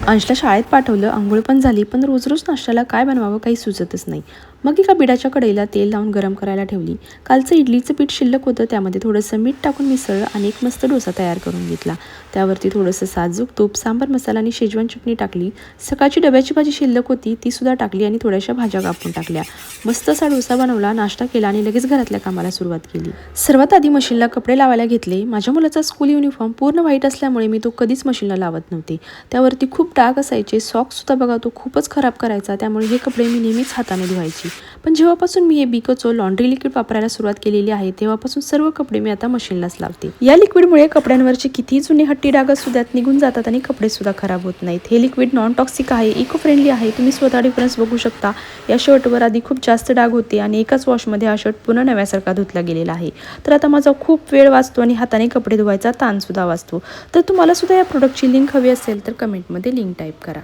अंशला शाळेत पाठवलं, अंघोळ पण झाली, पण रोज रोज नाश्त्याला काय बनवावं काही सुचतच नाही. मग एका बिडाच्या कढईला तेल लावून गरम करायला ठेवली. कालचं इडलीचं पीठ शिल्लक होतं, त्यामध्ये थोडंसं मीठ टाकून मिसळलं आणि एक मस्त डोसा तयार करून घेतला. त्यावरती थोडंसं साजूक तूप, सांबार मसाला आणि शेजवान चटणी टाकली. सकाळची डब्याची भाजी शिल्लक होती, ती सुद्धा टाकली आणि थोड्याशा भाज्या कापून टाकल्या. मस्त असा डोसा बनवला, नाश्ता केला आणि लगेच घरातल्या कामाला सुरुवात केली. सर्वात आधी मशीनला कपडे लावायला घेतले. माझ्या मुलाचा स्कूल युनिफॉर्म पूर्ण व्हाईट असल्यामुळे मी तो कधीच मशीनला लावत नव्हते. त्यावरती खूप डाग असायचे. सॉक्ससुद्धा बघा तो खूपच खराब करायचा, त्यामुळे हे कपडे मी नेहमीच हाताने धुवायची. पण जेव्हापासून मी हे बिकोचं लॉन्ड्री लिक्विड वापरायला सुरुवात केलेली आहे, तेव्हापासून सर्व कपडे मी आता मशीनलाच लावते. या लिक्विडमुळे कपड्यांवरचे कितीही जुने हट्टी डाग असू द्यात निघून जातात आणि कपडे सुद्धा खराब होत नाहीत. हे लिक्विड नॉन टॉक्सिक आहे, इको फ्रेंडली आहे. तुम्ही स्वतः डिफरन्स बघू शकता. या शर्टवर आधी खूप जास्त डाग होते आणि एकाच वॉशमध्ये हा शर्ट पुन्हा नव्यासारखा धुतला गेलेला आहे. तर आता माझा खूप वेळ वाचतो आणि हाताने कपडे धुवायचा ताण सुद्धा वाचतो. तर तुम्हाला सुद्धा या प्रोडक्टची लिंक हवी असेल तर कमेंटमध्ये लिंक टाईप करा.